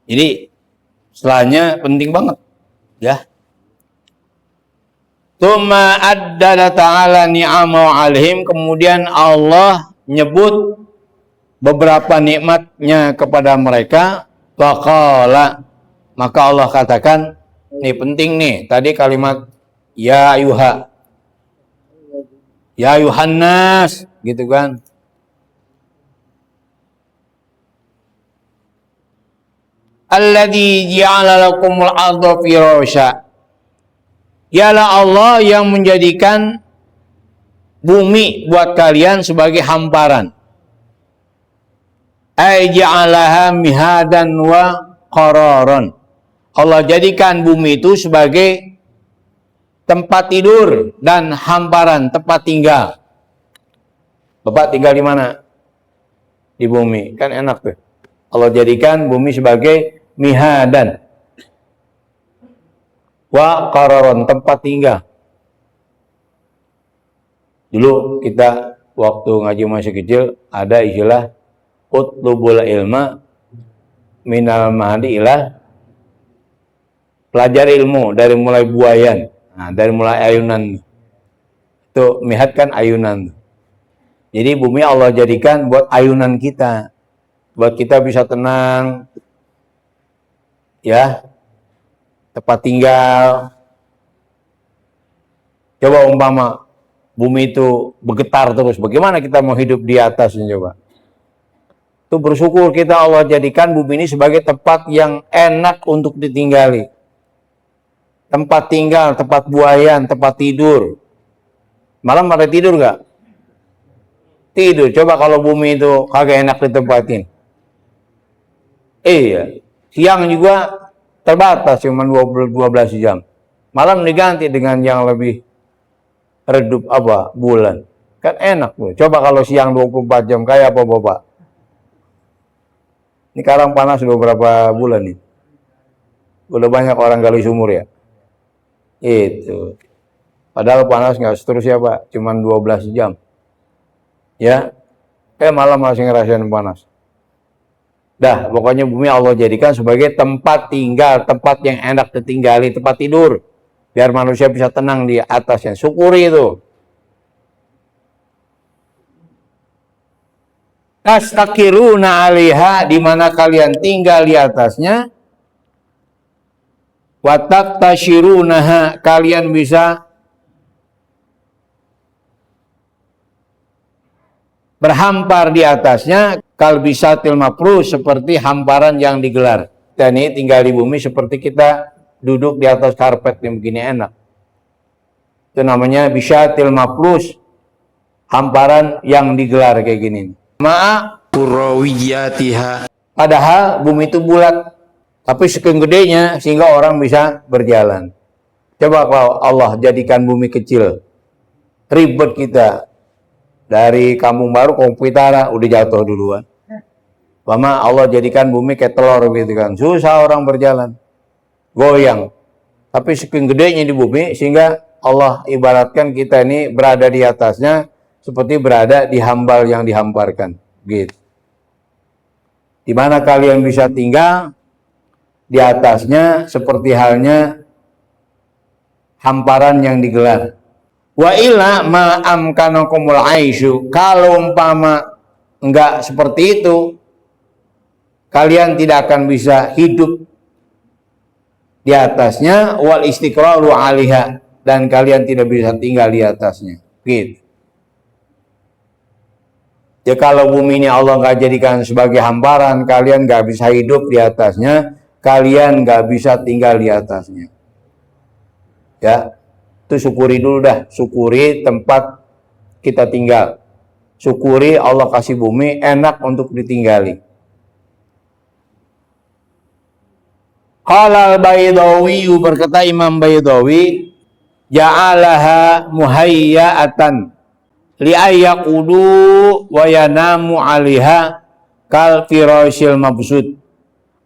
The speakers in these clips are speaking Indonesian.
Jadi setelahnya penting banget, ya. Tsumma addada ta'ala ni'amahu 'alaihim, kemudian Allah nyebut beberapa nikmatnya kepada mereka. Faqala, maka Allah katakan, ini penting nih, tadi kalimat ya ayuhannas, gitu kan. Alladzi ja'ala lakumul arda firasya, ialah Allah yang menjadikan bumi buat kalian sebagai hamparan. Ay ja'alaha mihadan wa qararan. Allah jadikan bumi itu sebagai tempat tidur dan hamparan, tempat tinggal. Bapak tinggal di mana? Di bumi, kan enak tuh. Allah jadikan bumi sebagai mihadan wa qararon, tempat tinggal. Dulu kita waktu ngaji masih kecil ada istilah utlubul ilma minal mahdi ilah, pelajar ilmu dari mulai buayan. Nah, dari mulai ayunan. Itu mihad kan ayunan. Jadi bumi Allah jadikan buat ayunan kita, buat kita bisa tenang, ya, tempat tinggal. Coba umpama bumi itu bergetar terus, bagaimana kita mau hidup di atasnya coba? Itu bersyukur kita Allah jadikan bumi ini sebagai tempat yang enak untuk ditinggali. Tempat tinggal, tempat buayan, tempat tidur. Malam pada tidur nggak? Tidur. Coba kalau bumi itu kagak enak ditempatin. Iya. Siang juga terbatas, cuma 12 jam. Malam diganti dengan yang lebih redup bulan. Kan enak tuh. Coba kalau siang 24 jam kayak apa Bapak? Ini sekarang panas udah berapa bulan nih? Udah banyak orang gali sumur ya. Itu. Padahal panas nggak seterusnya Pak, cuma 12 jam. Ya. Malam masih ngerasain panas. Dah, pokoknya bumi Allah jadikan sebagai tempat tinggal, tempat yang enak ditinggali, tempat tidur. Biar manusia bisa tenang di atasnya. Syukuri itu. Tastakiruna 'alaiha, di mana kalian tinggal di atasnya. Wa taktashirunaha, kalian bisa berhampar di atasnya. Kalbisatil mafrus, seperti hamparan yang digelar. Dan ini tinggal di bumi seperti kita duduk di atas karpet yang begini enak. Itu namanya bisatil mafrus, hamparan yang digelar kayak gini. Ma'a kurawiyatiha, padahal bumi itu bulat, tapi saking gedenya sehingga orang bisa berjalan. Coba kalau Allah jadikan bumi kecil, ribet kita. Dari Kampung Baru ke Utara udah jatuh duluan. Lama Allah jadikan bumi kayak telur gitu kan. Susah orang berjalan. Goyang. Tapi saking gedenya di bumi sehingga Allah ibaratkan kita ini berada di atasnya seperti berada di hambal yang dihamparkan. Gitu. Di mana kalian bisa tinggal di atasnya seperti halnya hamparan yang digelar. Wa illa ma amkanakumul aisyu, kalau umpama enggak seperti itu, kalian tidak akan bisa hidup di atasnya, wal istiqraru 'alaiha, dan kalian tidak bisa tinggal di atasnya. Gitu. Ya kalau bumi ini Allah enggak jadikan sebagai hamparan, kalian enggak bisa hidup di atasnya, kalian enggak bisa tinggal di atasnya. Ya. Itu syukuri dulu dah, syukuri tempat kita tinggal. Syukuri Allah kasih bumi enak untuk ditinggali. Qala al-Baydawi, berkata Imam Baydawi, ja'alaha muhayya'atan li'ayyaqudu wa yanamu 'alaiha kal firashil mabsud.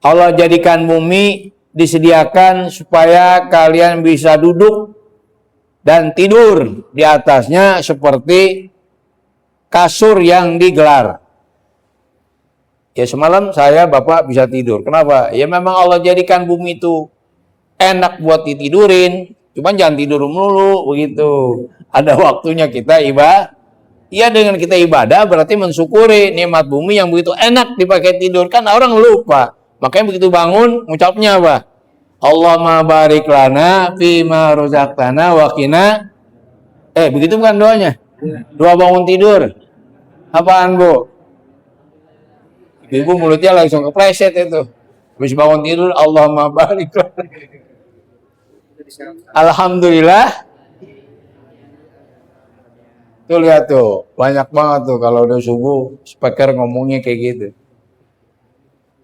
Allah jadikan bumi disediakan supaya kalian bisa duduk dan tidur di atasnya seperti kasur yang digelar. Ya semalam saya Bapak bisa tidur. Kenapa? Ya memang Allah jadikan bumi itu enak buat ditidurin. Cuman jangan tidur melulu begitu. Ada waktunya kita ibadah. Ya dengan kita ibadah berarti mensyukuri nikmat bumi yang begitu enak dipakai tidur. Kan orang lupa. Makanya begitu bangun ngucapnya apa? Allahumma barik lana fima rozaqtana wa qina. Begitu bukan doanya? Doa bangun tidur. Apaan, Bu? Ibu mulutnya langsung kepleset itu. Habis bangun tidur, Allahumma barik lana. Alhamdulillah. Tuh lihat tuh, banyak banget tuh kalau udah subuh speaker ngomongnya kayak gitu.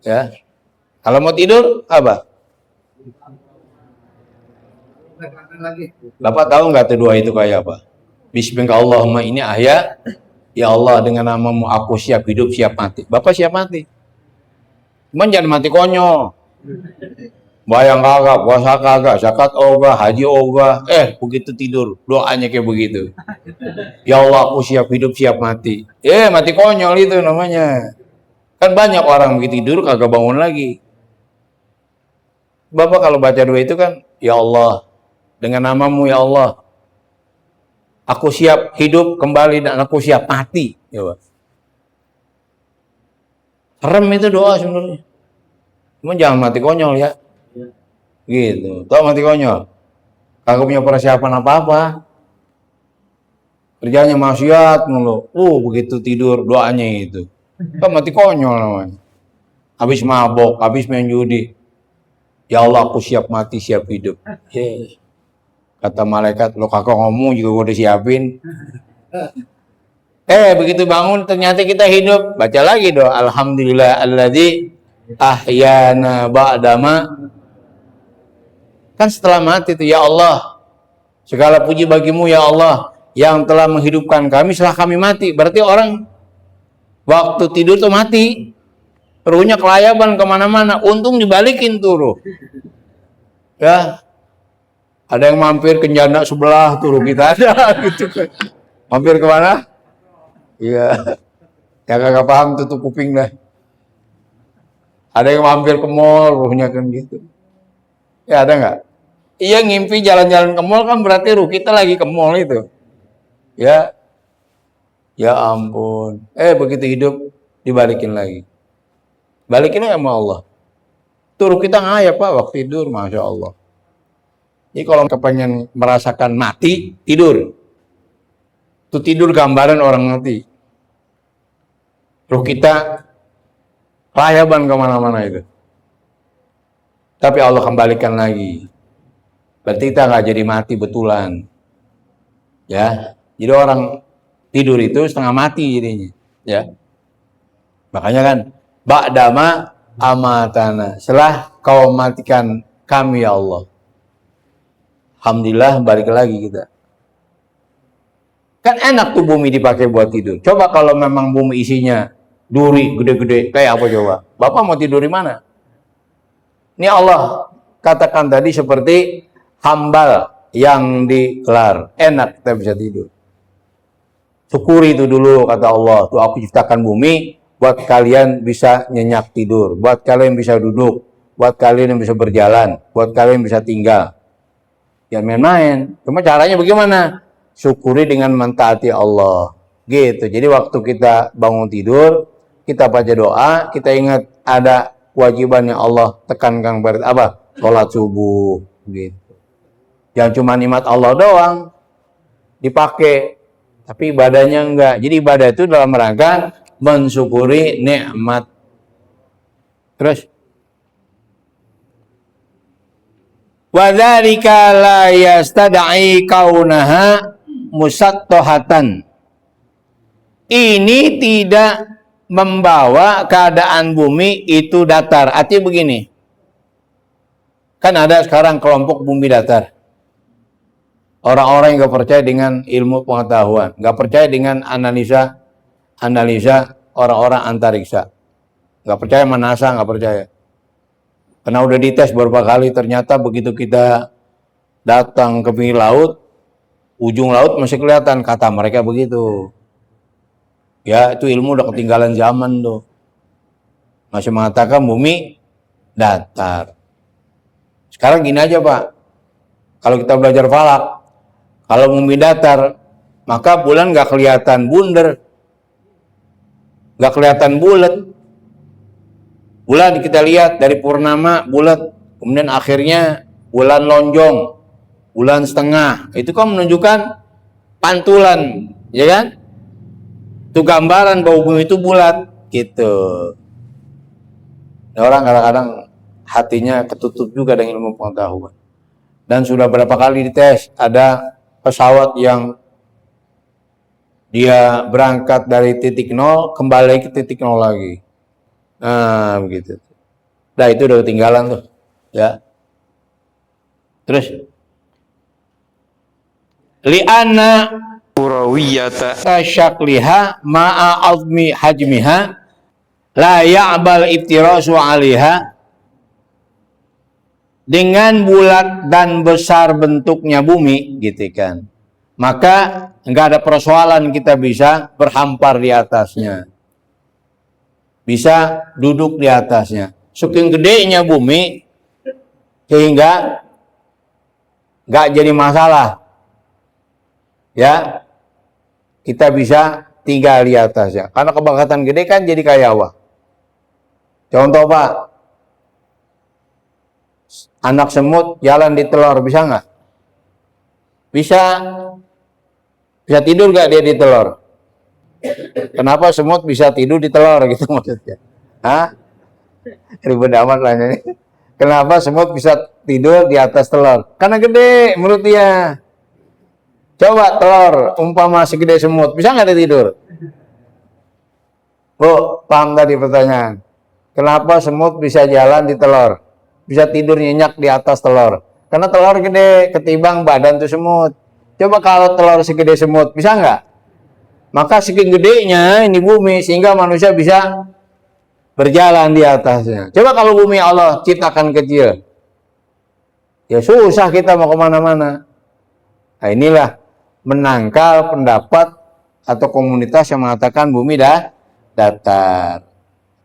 Ya. Kalau mau tidur apa? Bapak tahu nggak tuh doa itu kayak apa? Bismillah Allahumma ini ahya. Ya Allah dengan namamu aku siap hidup siap mati. Bapak siap mati. Cuman jangan mati konyol. Bayang kagak, puasa kagak, zakat ogah, haji ogah. Begitu tidur, doanya kayak begitu. Ya Allah aku siap hidup siap mati. Mati konyol itu namanya. Kan banyak orang begitu tidur kagak bangun lagi. Bapak kalau baca doa itu kan, ya Allah, dengan namamu ya Allah, aku siap hidup kembali dan aku siap mati. Ya Pak. Serem itu doa sebenarnya. Cuma jangan mati konyol ya. Gitu. Tahu mati konyol? Kagak punya persiapan apa-apa. Kerjanya maksiat mulu. Begitu tidur doanya itu. Kan mati konyol namanya. Habis mabok, habis main judi. Ya Allah aku siap mati, siap hidup. Kata malaikat, lo kakak ngomong juga gue udah siapin. Begitu bangun ternyata kita hidup. Baca lagi doa. Alhamdulillah alladzi ahyana ba'dama. Kan setelah mati itu, ya Allah, segala puji bagimu ya Allah yang telah menghidupkan kami setelah kami mati. Berarti orang waktu tidur tuh mati. Ruhnya kelayaban kemana-mana. Untung dibalikin tuh ruh. Ya. Ada yang mampir ke janda sebelah tuh ruh kita ada gitu. Mampir kemana? Iya. Ya kagak paham tutup kuping dah. Ada yang mampir ke mall ruhnya kan gitu. Ya ada nggak? Iya ngimpi jalan-jalan ke mall kan berarti ruh kita lagi ke mall itu. Ya. Ya ampun. Begitu hidup dibalikin lagi. Balikin sama Allah. Tuh ruh kita ngayap Pak waktu tidur, Masya Allah. Jadi kalau kepengen merasakan mati, tidur. Itu tidur gambaran orang mati. Ruh kita layaban kemana-mana itu. Tapi Allah kembalikan lagi. Berarti kita nggak jadi mati betulan. Ya, jadi orang tidur itu setengah mati jadinya. Ya, makanya kan, ba'dama amatana. Setelah kau matikan kami ya Allah. Alhamdulillah balik lagi kita. Kan enak tuh bumi dipakai buat tidur. Coba kalau memang bumi isinya duri gede-gede, kayak apa coba? Bapak mau tidur di mana? Ini Allah katakan tadi seperti hambal yang digelar. Enak kita bisa tidur. Syukuri itu dulu kata Allah. Tuh aku ciptakan bumi buat kalian bisa nyenyak tidur, buat kalian bisa duduk, buat kalian yang bisa berjalan, buat kalian bisa tinggal. Jangan main-main. Cuma caranya bagaimana? Syukuri dengan mentaati Allah. Gitu. Jadi waktu kita bangun tidur, kita baca doa, kita ingat ada kewajiban yang Allah tekankan kepada apa? Sholat subuh. Gitu. Jangan cuma nikmat Allah doang dipakai, tapi ibadahnya enggak. Jadi ibadah itu dalam rangka mensyukuri nikmat. Terus wadzalika la yastad'i kaunaha musattahatan. Ini tidak membawa keadaan bumi itu datar. Artinya begini. Kan ada sekarang kelompok bumi datar. Orang-orang yang gak percaya dengan ilmu pengetahuan, gak percaya dengan analisa orang-orang antariksa, gak percaya sama NASA, gak percaya. Karena udah dites beberapa kali, ternyata begitu kita datang ke pinggir laut, ujung laut masih kelihatan, kata mereka begitu. Ya itu ilmu udah ketinggalan zaman tuh. Masih mengatakan bumi datar. Sekarang gini aja Pak, kalau kita belajar falak, kalau bumi datar, maka bulan nggak kelihatan bundar, nggak kelihatan bulat. Bulan kita lihat dari purnama bulat, kemudian akhirnya bulan lonjong, bulan setengah. Itu kan menunjukkan pantulan, ya kan? Itu gambaran bahwa bumi itu bulat, gitu. Orang kadang-kadang hatinya ketutup juga dengan ilmu pengetahuan. Dan sudah berapa kali dites, ada pesawat yang dia berangkat dari titik nol, kembali ke titik nol lagi. Nah, begitu. Nah, itu udah ketinggalan tuh, ya. Terus, li'anna kurawiyata syakliha ma'a azmi hajmiha la ya'bal iftirasu 'alaiha. Dengan bulat dan besar bentuknya bumi, gitu kan, maka nggak ada persoalan kita bisa berhampar di atasnya, bisa duduk di atasnya. Saking gedenya bumi sehingga nggak jadi masalah, ya, kita bisa tinggal di atasnya. Karena kebangkatan gede kan jadi kayak apa? Contoh Pak, anak semut jalan di telur, bisa nggak? Bisa. Bisa tidur nggak dia di telur? Kenapa semut bisa tidur di telur gitu maksudnya? Hah? Ribet amat lah ini. Kenapa semut bisa tidur di atas telur? Karena gede menurut dia. Coba telur umpama segede semut, bisa nggak dia tidur? Bu, paham tadi pertanyaan? Kenapa semut bisa jalan di telur? Bisa tidur nyenyak di atas telur? Karena telur gede ketimbang badan tuh semut. Coba kalau telur segede semut, bisa nggak? Maka saking gedenya ini bumi sehingga manusia bisa berjalan di atasnya. Coba kalau bumi Allah ciptakan kecil, ya susah kita mau kemana-mana. Nah, inilah menangkal pendapat atau komunitas yang mengatakan bumi dah datar.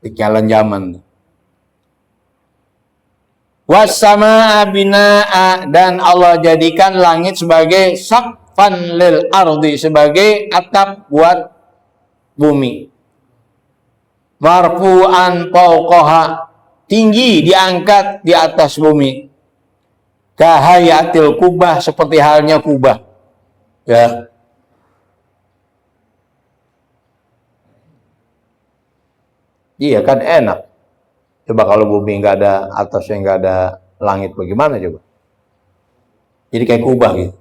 Ketinggalan zaman. Wassama bina'a, dan Allah jadikan langit sebagai saqfan lil ardi, sebagai atap buat bumi. Marfu'an fawqaha, tinggi diangkat di atas bumi. Kahayatil kubah, seperti halnya kubah. Ya. Iya kan enak. Coba kalau bumi nggak ada atasnya, nggak ada langit, bagaimana coba? Jadi kayak kubah gitu,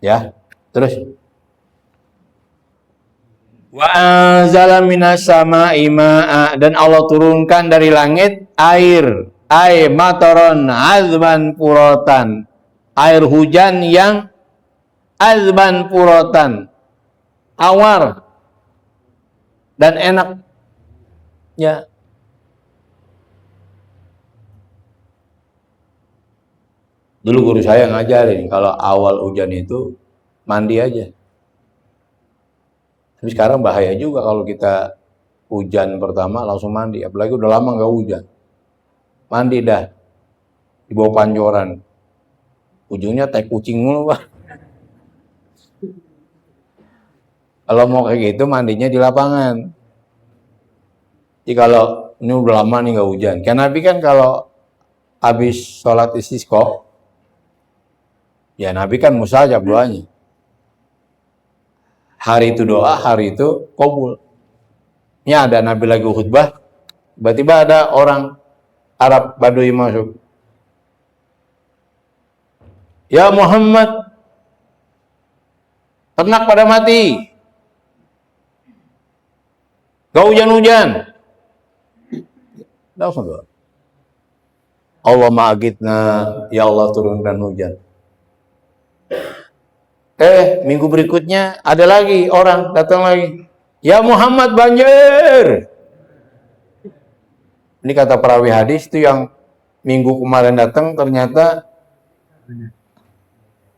ya. Terus, wa anzala minas sama'i ma'a, dan Allah turunkan dari langit air, mataron azban puratan, air hujan yang azban puratan, awar dan enak, ya. Dulu guru saya ngajarin kalau awal hujan itu mandi aja. Tapi sekarang bahaya juga kalau kita hujan pertama langsung mandi, apalagi udah lama nggak hujan. Mandi dah di bawah pancoran, ujungnya teh kucing mulu Pak. Kalau mau kayak gitu mandinya di lapangan. Jadi kalau ini udah lama nih nggak hujan, kan Nabi kan kalau habis sholat istisqa, ya Nabi kan mustajab doanya. Hari itu doa, hari itu qabul. Ini ada Nabi lagi khutbah, tiba-tiba ada orang Arab Badui masuk. Ya Muhammad, ternak pada mati. Gak hujan-hujan. Langsung doa. Allah ma'agitna, ya Allah turunkan hujan. Minggu berikutnya ada lagi orang datang lagi. Ya Muhammad, banjir. Ini kata perawi hadis itu yang minggu kemarin datang, ternyata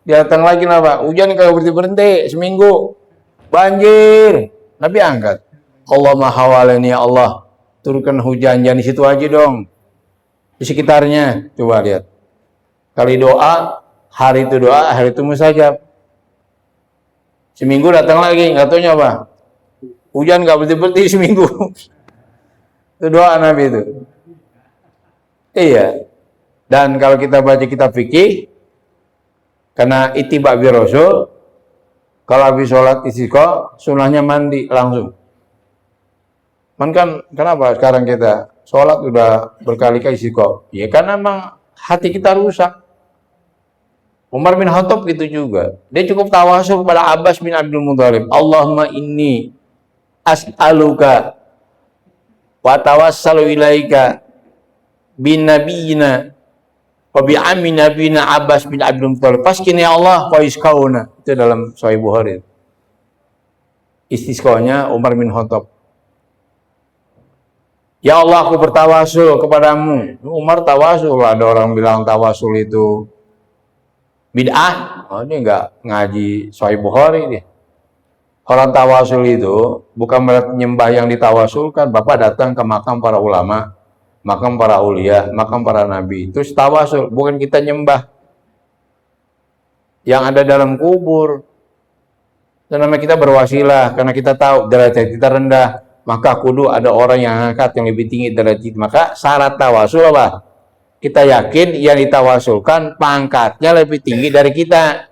dia datang lagi Pak. Hujan kalau berhenti seminggu. Banjir. Nabi angkat. Allah mahawalani ya Allah. turunkan hujan, jangan di situ aja dong. Di sekitarnya, coba lihat. Kali doa, hari itu doa, hari itu mustajab. Seminggu datang lagi, nggak taunya apa? Hujan nggak berhenti-berhenti seminggu. Itu doa Nabi itu. Iya. Dan kalau kita baca kitab fikih, karena ittiba bi Rasul, kalau habis sholat istisqa, sunahnya mandi langsung. Kan kenapa sekarang kita sholat udah berkali-kali istisqa? Ya karena memang hati kita rusak. Umar bin Khattab gitu juga. Dia cukup tawasul kepada Abbas bin Abdul Muthalib. Allahumma inni as'aluka wa tawassalu ilaika bin nabiyina wa bi ammi nabiyina Abbas bin Abdul Muthalib. Paskin ya Allah wa iskauna. Itu dalam Sahih Bukhari. Istisqanya Umar bin Khattab. Ya Allah, aku bertawasul kepadamu. Umar tawasul. Ada orang bilang tawasul itu bid'ah. Oh, dia nggak ngaji Sahih Bukhari dia. Orang tawasul itu bukan berarti nyembah yang ditawasulkan. Bapak datang ke makam para ulama, makam para ulia, makam para nabi. Terus tawasul, bukan kita nyembah yang ada dalam kubur. Dan namanya kita berwasilah karena kita tahu derajat kita rendah. Maka kudu ada orang yang angkat yang lebih tinggi derajat. Maka syarat tawasul apa? Kita yakin yang ditawasulkan pangkatnya lebih tinggi dari kita.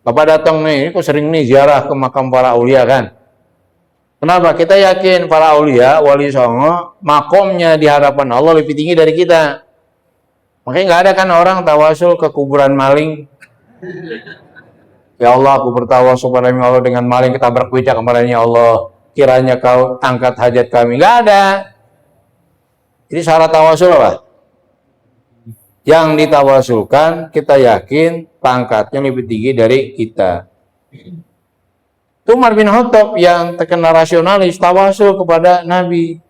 Bapak datang nih, ini kok sering nih ziarah ke makam para aulia kan? Kenapa? Kita yakin para aulia, wali songo, makomnya di hadapan Allah lebih tinggi dari kita. Makanya nggak ada kan orang tawasul ke kuburan maling. Ya Allah, aku bertawasul kepada Allah dengan maling ketabrak becak kemarinnya Allah. Kiranya kau angkat hajat kami. Nggak ada. Jadi syarat tawasul apa? Yang ditawasulkan kita yakin pangkatnya lebih tinggi dari kita. Itu Umar bin Khattab yang terkenal rasionalis tawasul kepada Nabi.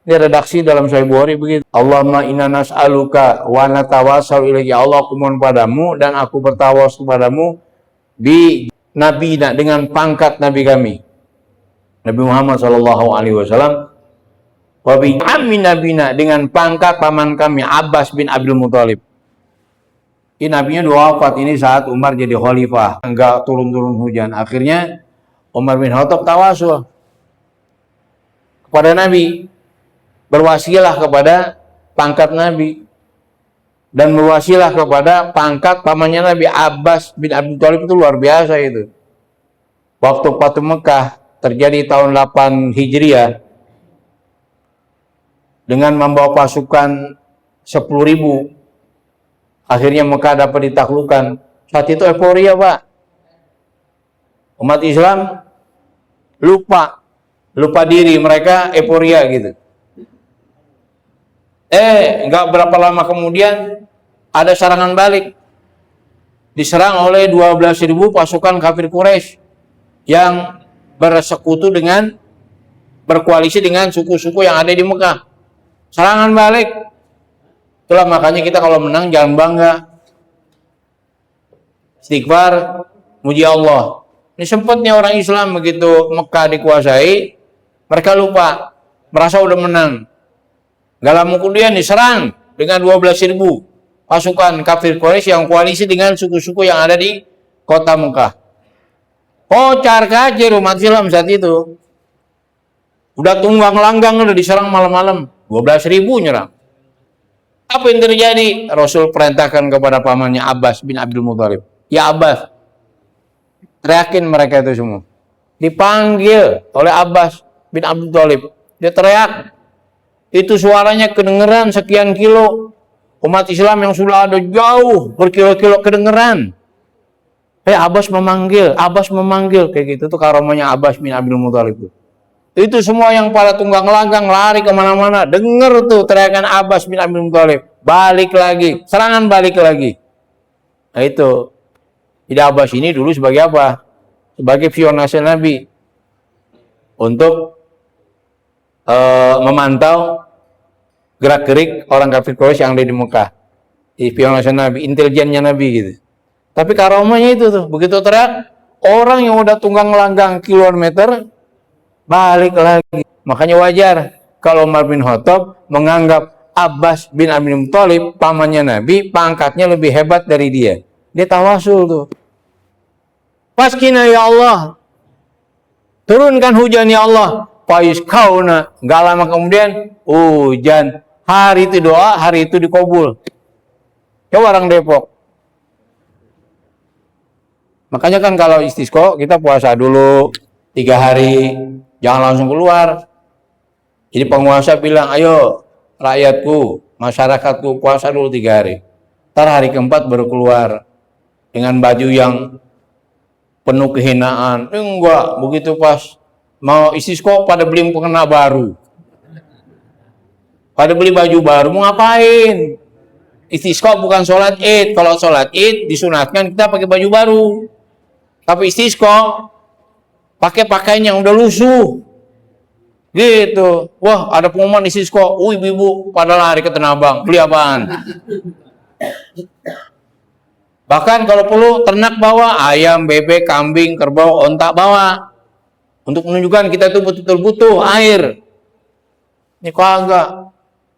Ini redaksi dalam Sahih Bukhari begitu. Allahumma inna nas'aluka wa natawassalu ilaika. Ya Allah, aku mohon padamu dan aku bertawasul kepadamu bi nabina dengan pangkat nabi kami. Nabi Muhammad SAW, wabi amin nabina dengan pangkat paman kami Abbas bin Abdul Muthalib. Ini nabinya dua wafat ini saat Umar jadi khalifah, enggak turun-turun hujan. Akhirnya Umar bin Khattab tawasul kepada Nabi, berwasilah kepada pangkat Nabi dan berwasilah kepada pangkat pamannya Nabi Abbas bin Abdul Muthalib. Itu luar biasa itu. Waktu Fathu Mekah terjadi tahun 8 Hijriah dengan membawa pasukan 10.000, akhirnya Mekah dapat ditaklukkan. Saat itu euforia, Pak. Umat Islam lupa diri, mereka euforia gitu. Nggak berapa lama kemudian ada serangan balik, diserang oleh 12.000 pasukan kafir Quraisy yang bersekutu dengan berkoalisi dengan suku-suku yang ada di Mekah. Serangan balik. Itulah makanya kita kalau menang jangan bangga. Istighfar, muji Allah. Ini sempatnya orang Islam begitu Mekah dikuasai, mereka lupa, merasa udah menang. Gak lama kemudian diserang dengan 12.000 pasukan kafir Quraisy yang koalisi dengan suku-suku yang ada di kota Mekah. Kocar kacir umat Islam saat itu. Udah tunggang langgang, udah diserang malam-malam. 12.000 nyerang. Apa yang terjadi? Rasul perintahkan kepada pamannya Abbas bin Abdul Muthalib. Ya Abbas, teriakin mereka itu semua. Dipanggil oleh Abbas bin Abdul Muthalib. Dia teriak. Itu suaranya kedengeran sekian kilo. Umat Islam yang sudah ada jauh, berkilo-kilo kedengeran. Abbas memanggil kayak gitu tuh karomanya Abbas bin Abdul Muthalib itu semua yang pada tunggang langgang lari kemana-mana, denger tuh teriakan Abbas bin Abdul Muthalib, balik lagi, serangan balik lagi. Nah itu, jadi Abbas ini dulu sebagai apa? Sebagai pionase Nabi untuk memantau gerak-gerik orang kafir Quraisy yang ada di Mekah. Pionase Nabi, intelijennya Nabi gitu. Tapi karomanya itu tuh, begitu teriak, orang yang udah tunggang langgang kilometer, balik lagi. Makanya wajar, kalau Umar bin Khattab menganggap Abbas bin Abdul Thalib, pamannya Nabi, pangkatnya lebih hebat dari dia. Dia tawasul tuh. Paskina ya Allah. Turunkan hujan ya Allah. Pais kauna. Gak lama kemudian hujan. Hari itu doa, hari itu dikabul. Coba orang Depok. Makanya kan kalau istisqa kita puasa dulu 3 hari, jangan langsung keluar. Jadi penguasa bilang, ayo rakyatku, masyarakatku puasa dulu 3 hari. Ntar hari keempat baru keluar dengan baju yang penuh kehinaan. Enggak, begitu pas mau istisqa pada beli mukena baru. Pada beli baju baru, mau ngapain? Istisqa bukan sholat id. Kalau sholat id disunatkan kita pakai baju baru. Tapi istisqa pakai pakaian yang udah lusuh. Gitu. Wah, ada pengumuman istisqa. Ibu-ibu pada lari ke Tanah Abang. Beli apaan? Bahkan kalau perlu ternak bawa, ayam, bebek, kambing, kerbau, onta bawa. Untuk menunjukkan kita itu betul-betul butuh air. Ini kok agak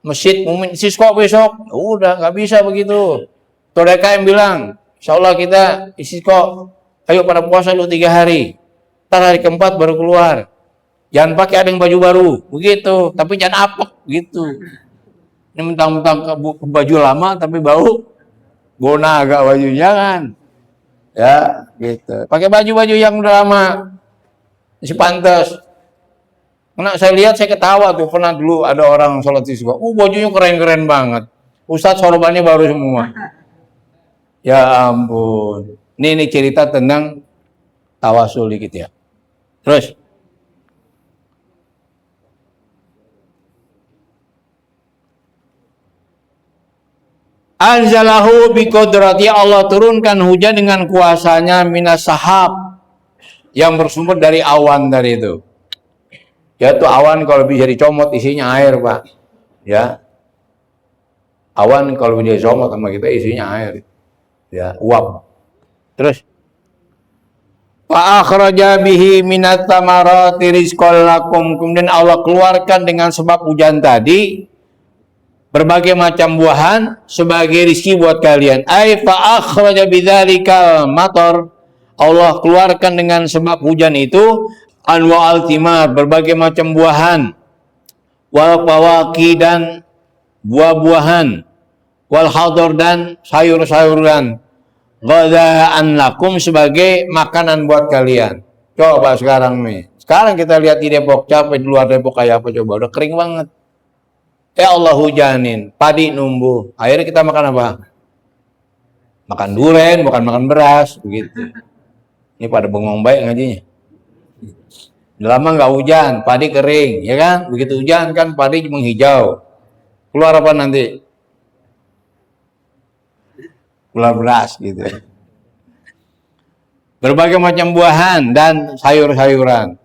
masjid mumin istisqa besok. Udah, nggak bisa begitu. Todeka yang bilang, insya Allah kita istisqa. Ayo pada puasa dulu 3 hari. Ntar hari keempat baru keluar. Jangan pakai ada yang baju baru. Begitu. Tapi jangan apek. Gitu. Ini mentang-mentang baju lama tapi bau. Gona agak bajunya kan. Ya, gitu. Pakai baju-baju yang udah lama. Masih pantas. Karena saya lihat, saya ketawa tuh. Pernah dulu ada orang sholat istisqa. Bajunya keren-keren banget. Ustadz sorbannya baru semua. Ya ampun. Ini cerita tentang tawasul dikit ya. Terus. Anzalahu biqodrati, Allah turunkan hujan dengan kuasanya minas sahab, yang bersumber dari awan dari itu. Yaitu awan kalau bisa dicomot isinya air, Pak. Ya. Awan kalau bisa dicomot sama kita isinya air. Ya, uap. Terus fa akhraja bihi minat tamarati rizqan lakum, kemudian Allah keluarkan dengan sebab hujan tadi berbagai macam buahan sebagai rezeki buat kalian. Ai fa akhraja bidzalikal matar, Allah keluarkan dengan sebab hujan itu anwa'al thimar, berbagai macam buahan, wal fawaqi, dan buah-buahan, wal hadar, dan sayur-sayuran, ghadaan lakum, sebagai makanan buat kalian. Coba sekarang nih. Sekarang kita lihat di Depok, capek di luar Depok kayak apa coba, udah kering banget. Allah hujanin, padi numbuh. Akhirnya kita makan apa? Makan duren, bukan makan beras, begitu. Ini pada bengong baik ngajinya. Udah lama nggak hujan, padi kering, ya kan? Begitu hujan kan padi menghijau. Keluar apa nanti? Keluar beras gitu. Berbagai macam buahan dan sayur-sayuran.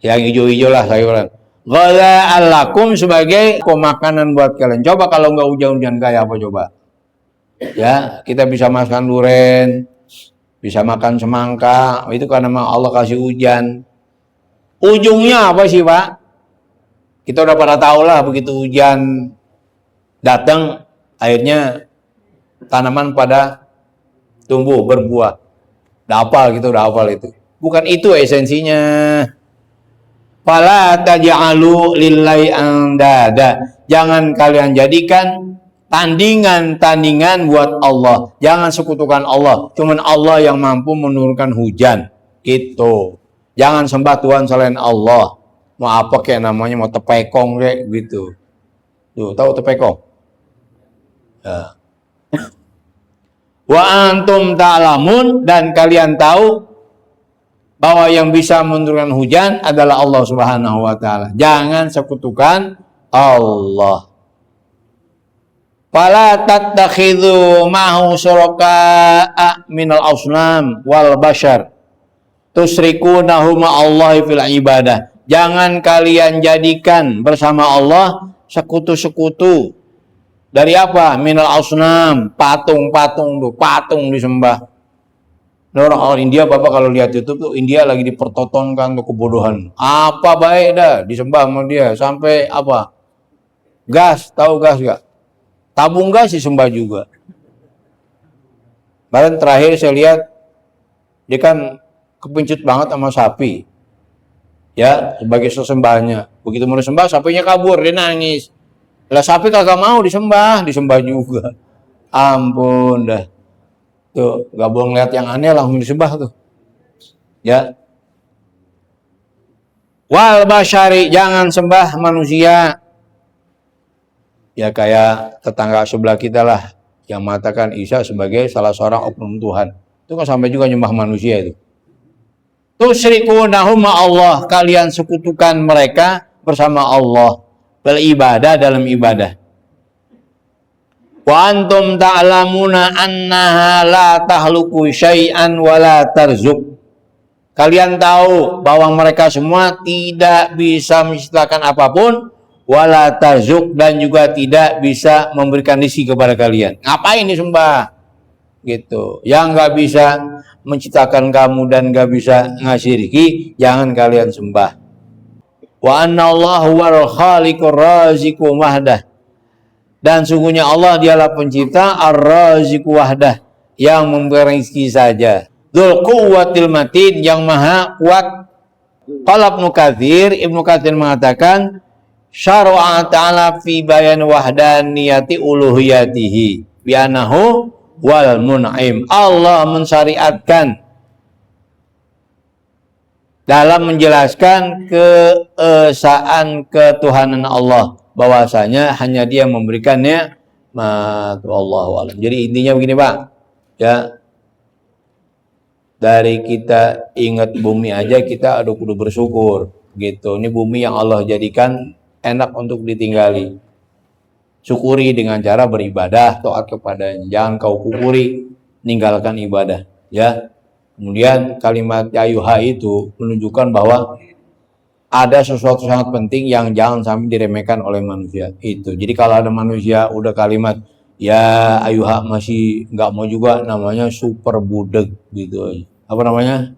Yang hijau-hijau lah sayuran. Ghada'an lakum, sebagai makanan buat kalian. Coba kalau nggak hujan-hujan kayak apa coba? Ya, kita bisa makan duren, bisa makan semangka. Itu karena memang Allah kasih hujan. Ujungnya apa sih, Pak? Kita udah pada tahu lah, begitu hujan datang, akhirnya tanaman pada tumbuh, berbuah. Udah hafal itu. Bukan itu esensinya. Fala taj'alu lillahi andada. Jangan kalian jadikan tandingan-tandingan buat Allah. Jangan sekutukan Allah. Cuman Allah yang mampu menurunkan hujan. Gitu. Jangan sembah Tuhan selain Allah. Mau apa kayak namanya, mau tepekong kayak gitu. Tuh, tahu tepekong? Ya. Wa antum ta'lamun, dan kalian tahu bahwa yang bisa menurunkan hujan adalah Allah Subhanahu wa taala. Jangan sekutukan Allah. Fala tattakhidhu ma'hu syuraka'a minal asnam wal bashar tusrikunahum ma'allahi fil ibadah. Jangan kalian jadikan bersama Allah sekutu-sekutu. Dari apa? Minal asnam, patung-patung tuh, patung disembah. Orang India, Bapak kalau lihat YouTube tuh India lagi dipertontonkan tuh kebodohan. Apa baik dah disembah sama dia sampai apa? Gas, tahu gas gak? Tabung gas disembah juga. Kemarin terakhir saya lihat dia kan kepencut banget sama sapi. Ya, sebagai sesembahnya. Begitu mau disembah, sapinya kabur, dia nangis. Lah sapi kagak mau disembah juga. Ampun dah. Tuh, gak boleh ngeliat yang aneh langsung disembah tuh. Ya. Wal basyari, jangan sembah manusia. Ya kayak tetangga sebelah kita lah yang mengatakan Isa sebagai salah seorang oknum Tuhan. Itu kan sampai juga nyembah manusia itu. Tusyrikunahum Allah, kalian sekutukan mereka bersama Allah. Beribadah dalam ibadah. Wa antum ta'lamuna annaha la tahluku syai'an wa la tarzuk. Kalian tahu bahwa mereka semua tidak bisa menciptakan apapun, wala tarzuk, dan juga tidak bisa memberikan rezeki kepada kalian. Ngapain disembah? Gitu. Yang nggak bisa menciptakan kamu dan nggak bisa ngasih rezeki, jangan kalian sembah. Wa anna Allahu wal khaliqur raziqu wahdah. Dan sungguhnya Allah dialah pencipta ar-raziqu wahdah, yang memberi rezeki saja. Dzul quwwatil matin, yang maha kuat. Qala Ibnu Katsir mengatakan syara'a ta'ala fi bayan wahdaniyati uluhiyatihi bi annahu wal mun'im. Allah mensyariatkan dalam menjelaskan keesaan ketuhanan Allah, bahwasanya hanya Dia yang memberikannya. Wallahu a'lam. Jadi intinya begini, Pak. Ya. Dari kita ingat bumi aja kita kudu bersyukur gitu. Ini bumi yang Allah jadikan enak untuk ditinggali. Syukuri dengan cara beribadah, taat kepadanya. Jangan kau kufuri, ninggalkan ibadah, ya. Kemudian kalimat ayuha itu menunjukkan bahwa ada sesuatu sangat penting yang jangan sampai diremehkan oleh manusia. Itu. Jadi kalau ada manusia udah kalimat ya ayuha masih nggak mau juga, namanya super budek gitu aja. Apa namanya?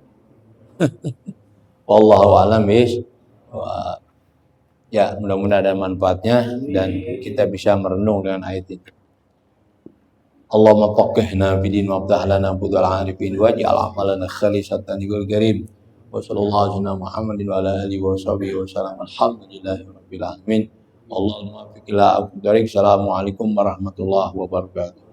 Wallahu a'lam bishawab. Ya, mudah-mudahan ada manfaatnya dan kita bisa merenung dengan ayat itu. Allahumma faqihna fid-din waftah lana budul arifin waj'al amalana khalisatan liwajhikal karim. Wa sallallahu ala Muhammadin wa ala alihi wa sahbihi wa sallam. Alhamdulillahirabbil alamin. Allahumma fiqila aqdarik. Assalamualaikum warahmatullahi wabarakatuh.